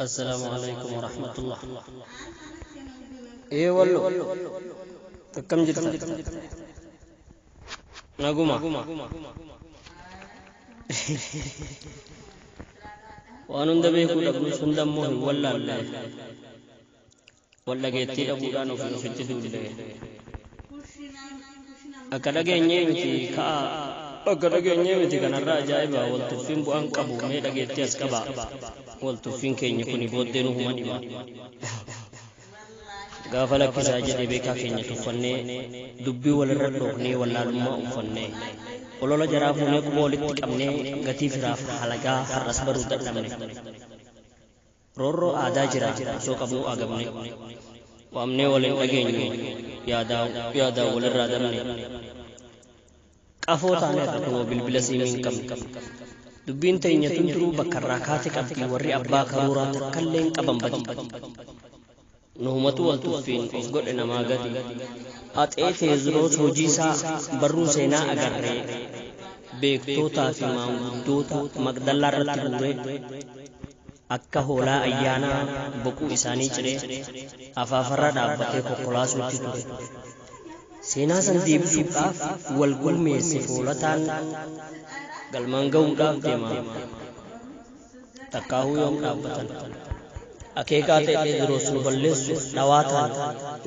السلام عليكم ورحمة الله. إيه والله كم جرت نعوما وانون دبي كود أبو سندم موه ولا جيتي أبو دانو في تدول أكاد جيني كا أكاد جيني كان الرجاء با والتفين بوان كابو ميدا جيتي أسكبا والتفين كيني كوني بودينو هما ديما غافلا كيسا جدي بيكا كيني تفني دبي ولا ردوكني ولا لما أفني ولولا جرافوني كبولت أمني غتي فراف حلقا حرس برود أمني رورو آدا جرا سو قبنو آغبني وامني ولن أغيني يادا ولا رادمني قفوتاني ركو بالبلسي من كم دبين تيني تنترو بكراكاتك أبتي وري أبا كرورا تكلين قبن بدي نهمتو والتوفين أفقل إنما غدي أتأتي زروت وجيسا برو سينا أغري بيكتوتا في مامدوتا مقدلا رتبوري akka hoolaa ayyaana boquu isaanii ciree afaafarra dhaabbatee kokkolaasuutti ture. Seenaa san deebisuudhaaf wal gulmeesse foolataan galmaan ga'uudhaaf deema. Takkaahuu yoom dhaabbatan. Akeekaa ta'ee yeroos nu balleessuuf dhawaataan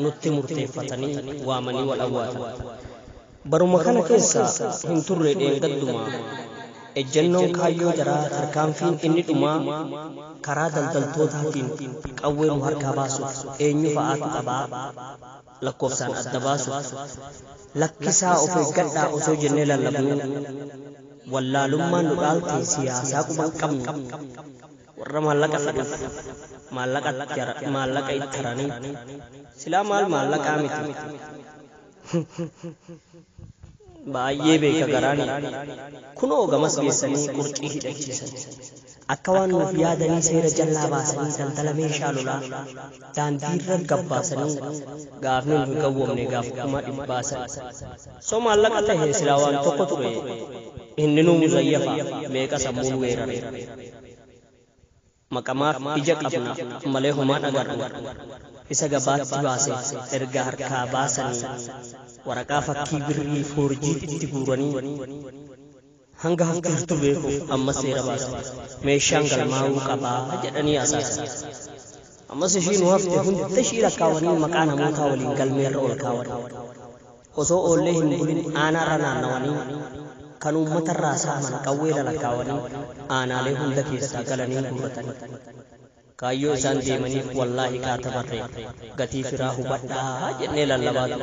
nutti murteeffatanii waamanii wal awwaatan. Baruma kana keessa hin turre dheengaddumaa. Ejjennoon kaayyoo jaraa tarkaanfiin inni dhumaa karaa daldaltootaatiin qawwee nu harkaa baasuuf eenyu fa'aatu qabaa lakkoofsaan adda baasuuf lakkisaa of eeggadhaa osoo jennee lallabnuu wallaalummaan nu dhaaltee siyaasaa quban qabnu warra maallaqa fedhuuf maallaqa itti haranii silaa maal maallaqaa miti baay'ee beeka garaani kunoo gamas geessanii qurxii hidhachiisan akka waan nuuf yaadanii seera jallaa baasanii daldala meeshaa lolaa daandiirra gabbaasanii gaafni nu gawwomne gaaf kuma dhibbaasan soo maallaqa ta'e silaa waan tokko ture inni nu muzayyafa meeqa sammuun weerare maqamaaf ija qabna malee homaan agarru isa gabaatti baase erga harkaa baasanii waraqaa fakkii birrii foorjii itti guuranii hanga hafteertu beekuuf amma seera baasa meeshaan galmaa'uu qabaa jedhanii asaasan ammas ishii nu hafte hunda ishii lakkaawanii maqaa namootaa waliin galmeerra ol kaawwan osoo oollee hin bulin aanaarra naannawanii kan uummatarraa saaman qawweela lakkaawanii aanaalee hunda keessaa galanii guurratanii kaayyoo isaan deemaniif wallaahi kaatabarree gatii firaa hubadhaa jennee lallabaatu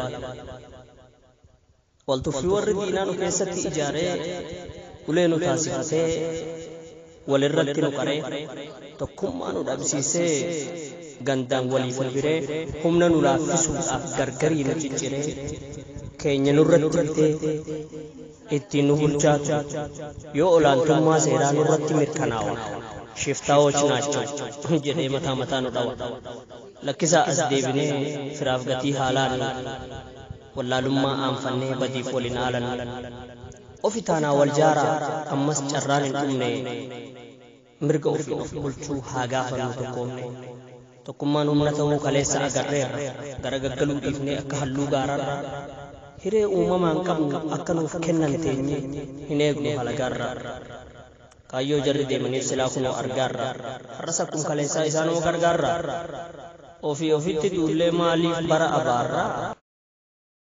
waltuffii warri diinaa nu keessatti ijaaree ulee nu taasifatee walirratti nu qaree tokkummaa nu dhabsiisee gandaan waliif biree humna nu laaffisuudhaaf gargarii nu cicciree keenya nurratti bitee ittiin nu bulchaatu yoo olaantummaa seeraa nurratti mirkanaawa shiftaa hojnaachuu jedhee mataa nu dhawa lakkisaa as deebinee firaaf gatii haalaan wallaalummaa aanfannee badiif waliin haalan ofitaanaa wal jaaraa ammas carraan hin dhumne mirga ofii of bulchuu haa gaafannu tokkoomne tokkummaan humna ta'uu kaleessa agarreerra gara gaggaluu dhiifnee akka halluu gaaraarra hiree uumamaan qabnu akka nuuf kennan teenye hin eegnu halagaarra kaayyoo jarri deemaniif silaa kunoo argaarra har'as akkuma kaleessaa isaanuma gargaarra ofii ofitti duullee maaliif bara abaarraa